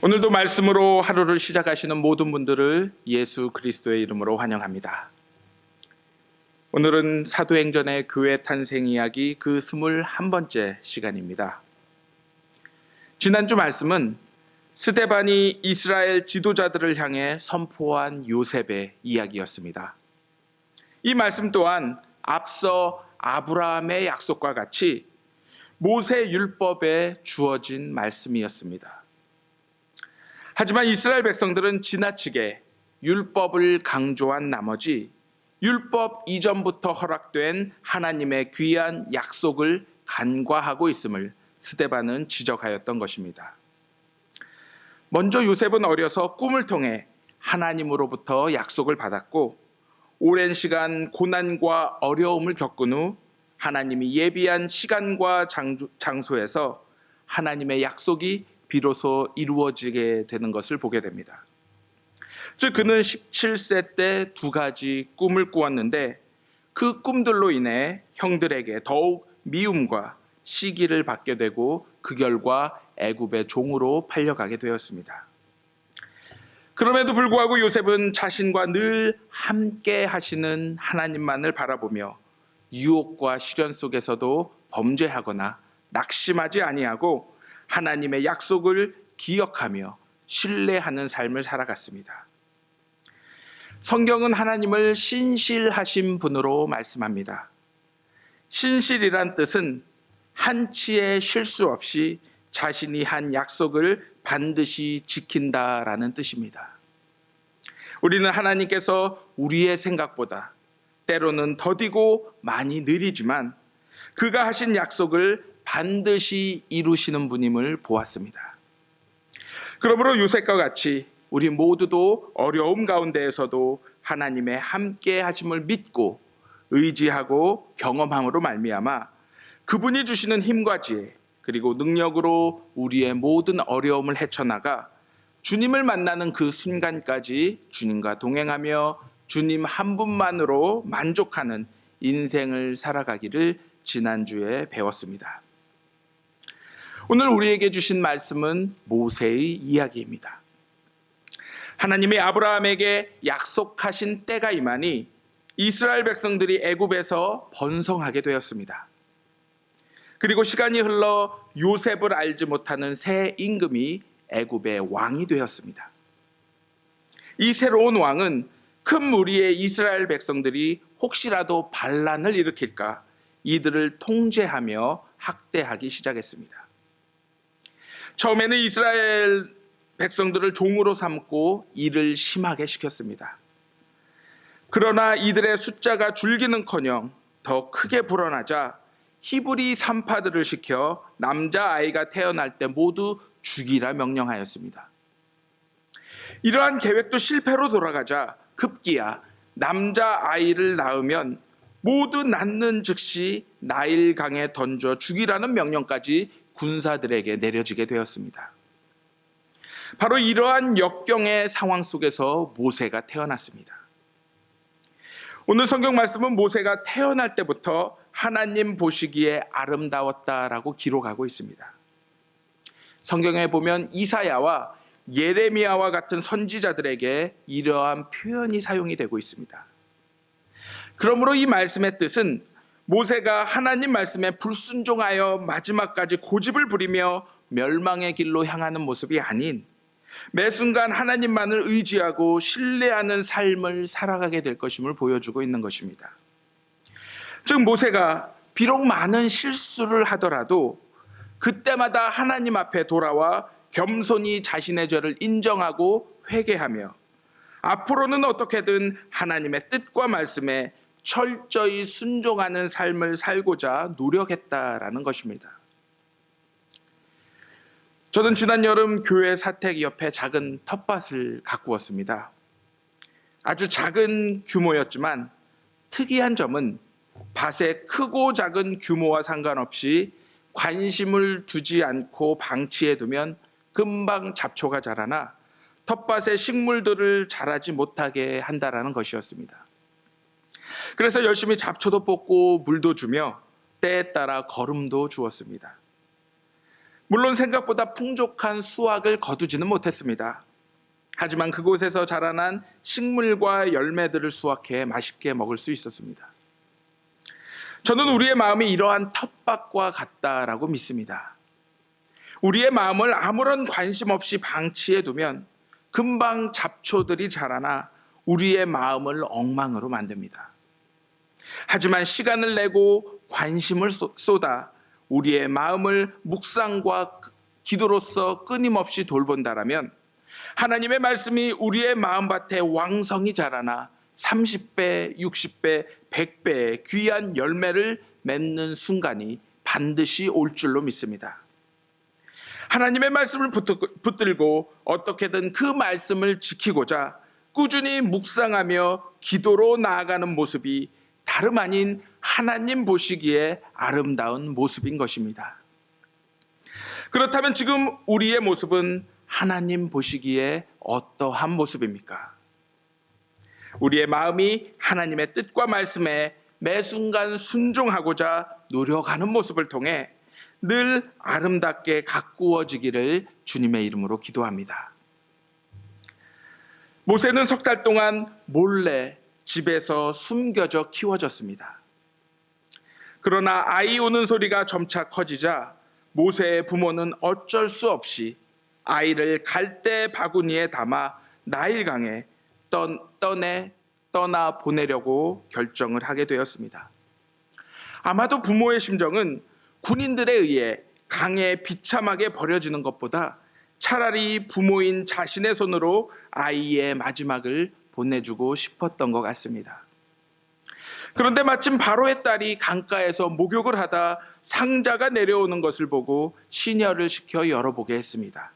오늘도 말씀으로 하루를 시작하시는 모든 분들을 예수 그리스도의 이름으로 환영합니다. 오늘은 사도행전의 교회 탄생 이야기 그 21번째 시간입니다. 지난주 말씀은 스데반이 이스라엘 지도자들을 향해 선포한 요셉의 이야기였습니다. 이 말씀 또한 앞서 아브라함의 약속과 같이 모세 율법에 주어진 말씀이었습니다. 하지만 이스라엘 백성들은 지나치게 율법을 강조한 나머지 율법 이전부터 허락된 하나님의 귀한 약속을 간과하고 있음을 스데반은 지적하였던 것입니다. 먼저 요셉은 어려서 꿈을 통해 하나님으로부터 약속을 받았고 오랜 시간 고난과 어려움을 겪은 후 하나님이 예비한 시간과 장소에서 하나님의 약속이 비로소 이루어지게 되는 것을 보게 됩니다. 즉 그는 17세 때 2가지 꿈을 꾸었는데 그 꿈들로 인해 형들에게 더욱 미움과 시기를 받게 되고 그 결과 애굽의 종으로 팔려가게 되었습니다. 그럼에도 불구하고 요셉은 자신과 늘 함께 하시는 하나님만을 바라보며 유혹과 시련 속에서도 범죄하거나 낙심하지 아니하고 하나님의 약속을 기억하며 신뢰하는 삶을 살아갔습니다. 성경은 하나님을 신실하신 분으로 말씀합니다. 신실이란 뜻은 한치의 실수 없이 자신이 한 약속을 반드시 지킨다라는 뜻입니다. 우리는 하나님께서 우리의 생각보다 때로는 더디고 많이 느리지만 그가 하신 약속을 반드시 이루시는 분임을 보았습니다. 그러므로 요셉과 같이 우리 모두도 어려움 가운데에서도 하나님의 함께 하심을 믿고 의지하고 경험함으로 말미암아 그분이 주시는 힘과 지혜 그리고 능력으로 우리의 모든 어려움을 헤쳐나가 주님을 만나는 그 순간까지 주님과 동행하며 주님 한 분만으로 만족하는 인생을 살아가기를 지난주에 배웠습니다. 오늘 우리에게 주신 말씀은 모세의 이야기입니다. 하나님이 아브라함에게 약속하신 때가 임하니 이스라엘 백성들이 애굽에서 번성하게 되었습니다. 그리고 시간이 흘러 요셉을 알지 못하는 새 임금이 애굽의 왕이 되었습니다. 이 새로운 왕은 큰 무리의 이스라엘 백성들이 혹시라도 반란을 일으킬까 이들을 통제하며 학대하기 시작했습니다. 처음에는 이스라엘 백성들을 종으로 삼고 일을 심하게 시켰습니다. 그러나 이들의 숫자가 줄기는커녕 더 크게 불어나자 히브리 산파들을 시켜 남자아이가 태어날 때 모두 죽이라 명령하였습니다. 이러한 계획도 실패로 돌아가자 급기야 남자아이를 낳으면 모두 낳는 즉시 나일강에 던져 죽이라는 명령까지 군사들에게 내려지게 되었습니다. 바로 이러한 역경의 상황 속에서 모세가 태어났습니다. 오늘 성경 말씀은 모세가 태어날 때부터 하나님 보시기에 아름다웠다라고 기록하고 있습니다. 성경에 보면 이사야와 예레미야와 같은 선지자들에게 이러한 표현이 사용이 되고 있습니다. 그러므로 이 말씀의 뜻은 모세가 하나님 말씀에 불순종하여 마지막까지 고집을 부리며 멸망의 길로 향하는 모습이 아닌 매 순간 하나님만을 의지하고 신뢰하는 삶을 살아가게 될 것임을 보여주고 있는 것입니다. 즉 모세가 비록 많은 실수를 하더라도 그때마다 하나님 앞에 돌아와 겸손히 자신의 죄를 인정하고 회개하며 앞으로는 어떻게든 하나님의 뜻과 말씀에 철저히 순종하는 삶을 살고자 노력했다라는 것입니다. 저는 지난 여름 교회 사택 옆에 작은 텃밭을 가꾸었습니다. 아주 작은 규모였지만 특이한 점은 밭의 크고 작은 규모와 상관없이 관심을 두지 않고 방치해두면 금방 잡초가 자라나 텃밭의 식물들을 자라지 못하게 한다라는 것이었습니다. 그래서 열심히 잡초도 뽑고 물도 주며 때에 따라 거름도 주었습니다. 물론 생각보다 풍족한 수확을 거두지는 못했습니다. 하지만 그곳에서 자라난 식물과 열매들을 수확해 맛있게 먹을 수 있었습니다. 저는 우리의 마음이 이러한 텃밭과 같다라고 믿습니다. 우리의 마음을 아무런 관심 없이 방치해 두면 금방 잡초들이 자라나 우리의 마음을 엉망으로 만듭니다. 하지만 시간을 내고 관심을 쏟아 우리의 마음을 묵상과 기도로서 끊임없이 돌본다라면 하나님의 말씀이 우리의 마음밭에 왕성히 자라나 30배, 60배, 100배의 귀한 열매를 맺는 순간이 반드시 올 줄로 믿습니다. 하나님의 말씀을 붙들고 어떻게든 그 말씀을 지키고자 꾸준히 묵상하며 기도로 나아가는 모습이 다름 아닌 하나님 보시기에 아름다운 모습인 것입니다. 그렇다면 지금 우리의 모습은 하나님 보시기에 어떠한 모습입니까? 우리의 마음이 하나님의 뜻과 말씀에 매 순간 순종하고자 노력하는 모습을 통해 늘 아름답게 가꾸어지기를 주님의 이름으로 기도합니다. 모세는 3달 동안 몰래 집에서 숨겨져 키워졌습니다. 그러나 아이 우는 소리가 점차 커지자 모세의 부모는 어쩔 수 없이 아이를 갈대 바구니에 담아 나일강에 떠나 보내려고 결정을 하게 되었습니다. 아마도 부모의 심정은 군인들에 의해 강에 비참하게 버려지는 것보다 차라리 부모인 자신의 손으로 아이의 마지막을 보내주고 싶었던 것 같습니다. 그런데 마침 바로의 딸이 강가에서 목욕을 하다 상자가 내려오는 것을 보고 시녀를 시켜 열어보게 했습니다.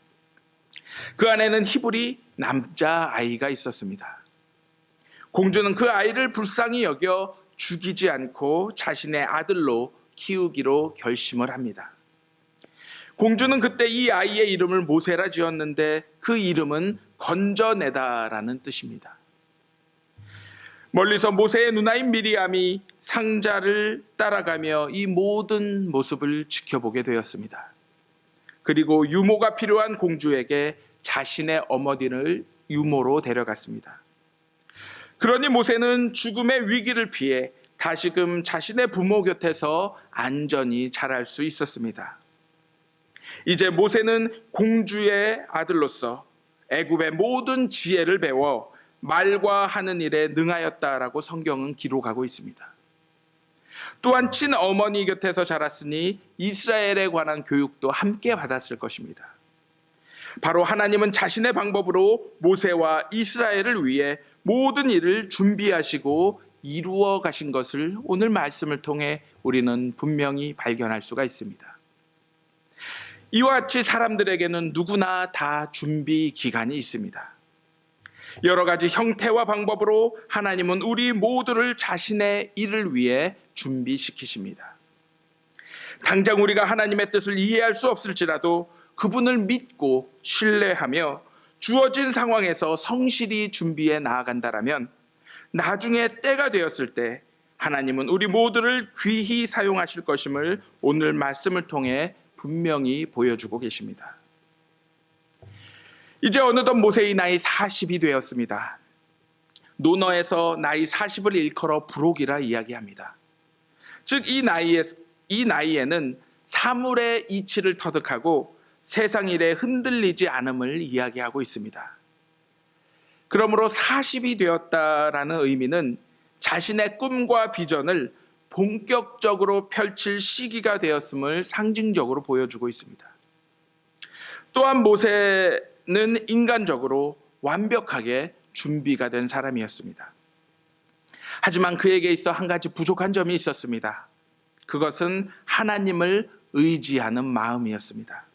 그 안에는 히브리 남자아이가 있었습니다. 공주는 그 아이를 불쌍히 여겨 죽이지 않고 자신의 아들로 키우기로 결심을 합니다. 공주는 그때 이 아이의 이름을 모세라 지었는데 그 이름은 건져내다라는 뜻입니다. 멀리서 모세의 누나인 미리암이 상자를 따라가며 이 모든 모습을 지켜보게 되었습니다. 그리고 유모가 필요한 공주에게 자신의 어머니를 유모로 데려갔습니다. 그러니 모세는 죽음의 위기를 피해 다시금 자신의 부모 곁에서 안전히 자랄 수 있었습니다. 이제 모세는 공주의 아들로서 애굽의 모든 지혜를 배워 말과 하는 일에 능하였다라고 성경은 기록하고 있습니다. 또한 친어머니 곁에서 자랐으니 이스라엘에 관한 교육도 함께 받았을 것입니다. 바로 하나님은 자신의 방법으로 모세와 이스라엘을 위해 모든 일을 준비하시고 이루어 가신 것을 오늘 말씀을 통해 우리는 분명히 발견할 수가 있습니다. 이와 같이 사람들에게는 누구나 다 준비 기간이 있습니다. 여러 가지 형태와 방법으로 하나님은 우리 모두를 자신의 일을 위해 준비시키십니다. 당장 우리가 하나님의 뜻을 이해할 수 없을지라도 그분을 믿고 신뢰하며 주어진 상황에서 성실히 준비해 나아간다라면 나중에 때가 되었을 때 하나님은 우리 모두를 귀히 사용하실 것임을 오늘 말씀을 통해 분명히 보여주고 계십니다. 이제 어느덧 모세의 나이 40이 되었습니다. 논어에서 나이 40을 일컬어 부록이라 이야기합니다. 즉 이 나이에는 사물의 이치를 터득하고 세상 일에 흔들리지 않음을 이야기하고 있습니다. 그러므로 40이 되었다라는 의미는 자신의 꿈과 비전을 본격적으로 펼칠 시기가 되었음을 상징적으로 보여주고 있습니다. 또한 모세는 인간적으로 완벽하게 준비가 된 사람이었습니다. 하지만 그에게 있어 한 가지 부족한 점이 있었습니다. 그것은 하나님을 의지하는 마음이었습니다.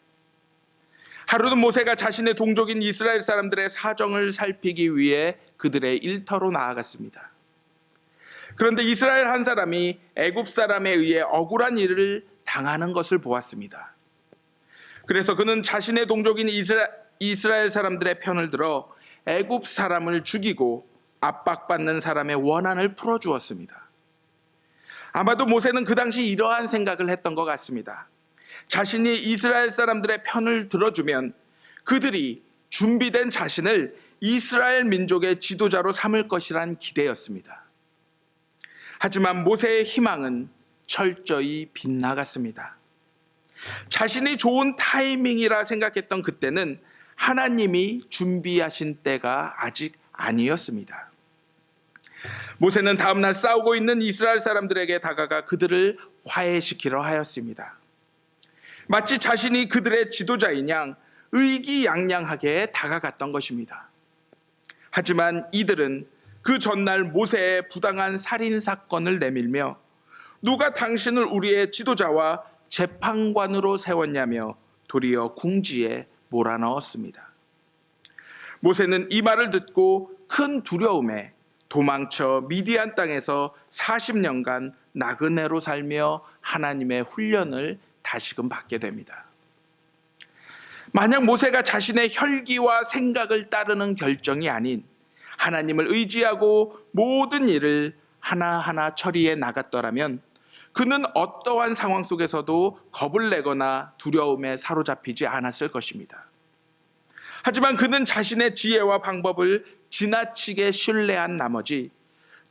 하루는 모세가 자신의 동족인 이스라엘 사람들의 사정을 살피기 위해 그들의 일터로 나아갔습니다. 그런데 이스라엘 한 사람이 애굽 사람에 의해 억울한 일을 당하는 것을 보았습니다. 그래서 그는 자신의 동족인 이스라엘 사람들의 편을 들어 애굽 사람을 죽이고 압박받는 사람의 원한을 풀어주었습니다. 아마도 모세는 그 당시 이러한 생각을 했던 것 같습니다. 자신이 이스라엘 사람들의 편을 들어주면 그들이 준비된 자신을 이스라엘 민족의 지도자로 삼을 것이란 기대였습니다. 하지만 모세의 희망은 철저히 빗나갔습니다. 자신이 좋은 타이밍이라 생각했던 그때는 하나님이 준비하신 때가 아직 아니었습니다. 모세는 다음날 싸우고 있는 이스라엘 사람들에게 다가가 그들을 화해시키려 하였습니다. 마치 자신이 그들의 지도자인 양 의기양양하게 다가갔던 것입니다. 하지만 이들은 그 전날 모세의 부당한 살인 사건을 내밀며 누가 당신을 우리의 지도자와 재판관으로 세웠냐며 도리어 궁지에 몰아넣었습니다. 모세는 이 말을 듣고 큰 두려움에 도망쳐 미디안 땅에서 40년간 나그네로 살며 하나님의 훈련을 다시금 받게 됩니다. 만약 모세가 자신의 혈기와 생각을 따르는 결정이 아닌 하나님을 의지하고 모든 일을 하나하나 처리해 나갔더라면 그는 어떠한 상황 속에서도 겁을 내거나 두려움에 사로잡히지 않았을 것입니다. 하지만 그는 자신의 지혜와 방법을 지나치게 신뢰한 나머지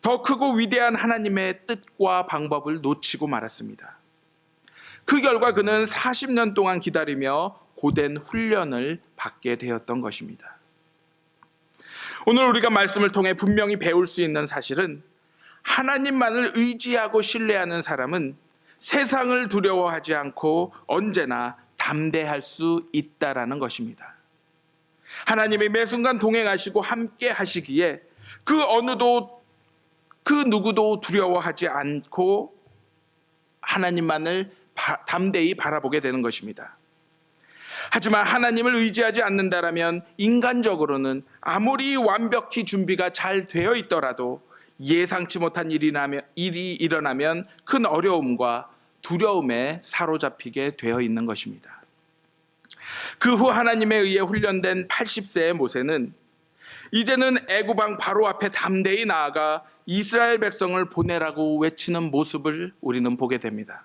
더 크고 위대한 하나님의 뜻과 방법을 놓치고 말았습니다. 그 결과 그는 40년 동안 기다리며 고된 훈련을 받게 되었던 것입니다. 오늘 우리가 말씀을 통해 분명히 배울 수 있는 사실은 하나님만을 의지하고 신뢰하는 사람은 세상을 두려워하지 않고 언제나 담대할 수 있다라는 것입니다. 하나님이 매 순간 동행하시고 함께 하시기에 그 누구도 두려워하지 않고 하나님만을 담대히 바라보게 되는 것입니다. 하지만 하나님을 의지하지 않는다라면 인간적으로는 아무리 완벽히 준비가 잘 되어 있더라도 예상치 못한 일이 일어나면 큰 어려움과 두려움에 사로잡히게 되어 있는 것입니다. 그 후 하나님에 의해 훈련된 80세의 모세는 이제는 애굽 왕 바로 앞에 담대히 나아가 이스라엘 백성을 보내라고 외치는 모습을 우리는 보게 됩니다.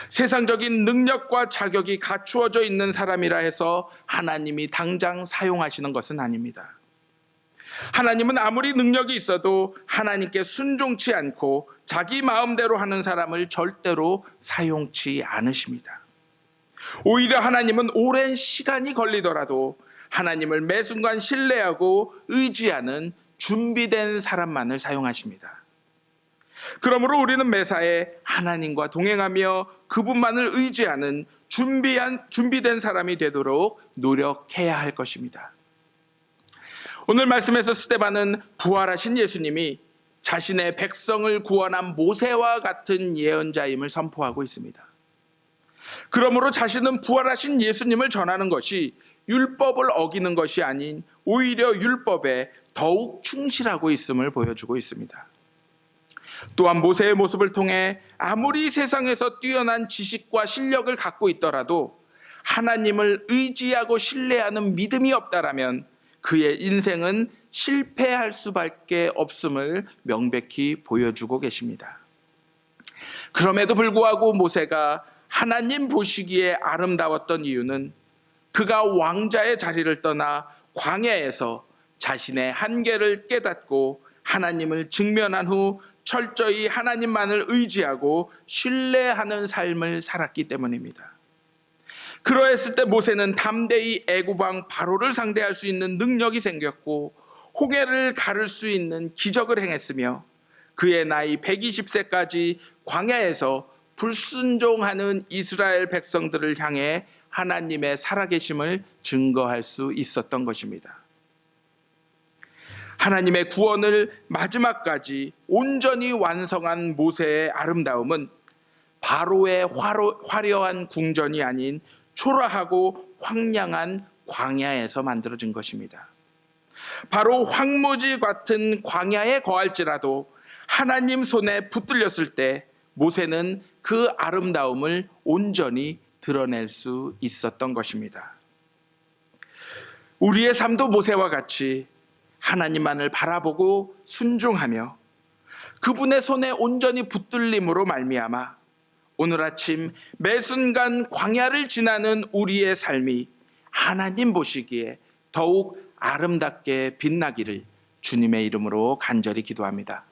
세상적인 능력과 자격이 갖추어져 있는 사람이라 해서 하나님이 당장 사용하시는 것은 아닙니다. 하나님은 아무리 능력이 있어도 하나님께 순종치 않고 자기 마음대로 하는 사람을 절대로 사용치 않으십니다. 오히려 하나님은 오랜 시간이 걸리더라도 하나님을 매 순간 신뢰하고 의지하는 준비된 사람만을 사용하십니다. 그러므로 우리는 매사에 하나님과 동행하며 그분만을 의지하는 준비된 사람이 되도록 노력해야 할 것입니다. 오늘 말씀에서 스데반은 부활하신 예수님이 자신의 백성을 구원한 모세와 같은 예언자임을 선포하고 있습니다. 그러므로 자신은 부활하신 예수님을 전하는 것이 율법을 어기는 것이 아닌 오히려 율법에 더욱 충실하고 있음을 보여주고 있습니다. 또한 모세의 모습을 통해 아무리 세상에서 뛰어난 지식과 실력을 갖고 있더라도 하나님을 의지하고 신뢰하는 믿음이 없다라면 그의 인생은 실패할 수밖에 없음을 명백히 보여주고 계십니다. 그럼에도 불구하고 모세가 하나님 보시기에 아름다웠던 이유는 그가 왕자의 자리를 떠나 광야에서 자신의 한계를 깨닫고 하나님을 직면한 후 철저히 하나님만을 의지하고 신뢰하는 삶을 살았기 때문입니다. 그러했을 때 모세는 담대히 애굽 왕 바로를 상대할 수 있는 능력이 생겼고 홍해를 가를 수 있는 기적을 행했으며 그의 나이 120세까지 광야에서 불순종하는 이스라엘 백성들을 향해 하나님의 살아계심을 증거할 수 있었던 것입니다. 하나님의 구원을 마지막까지 온전히 완성한 모세의 아름다움은 바로의 화려한 궁전이 아닌 초라하고 황량한 광야에서 만들어진 것입니다. 바로 황무지 같은 광야에 거할지라도 하나님 손에 붙들렸을 때 모세는 그 아름다움을 온전히 드러낼 수 있었던 것입니다. 우리의 삶도 모세와 같이 하나님만을 바라보고 순종하며 그분의 손에 온전히 붙들림으로 말미암아 오늘 아침 매 순간 광야를 지나는 우리의 삶이 하나님 보시기에 더욱 아름답게 빛나기를 주님의 이름으로 간절히 기도합니다.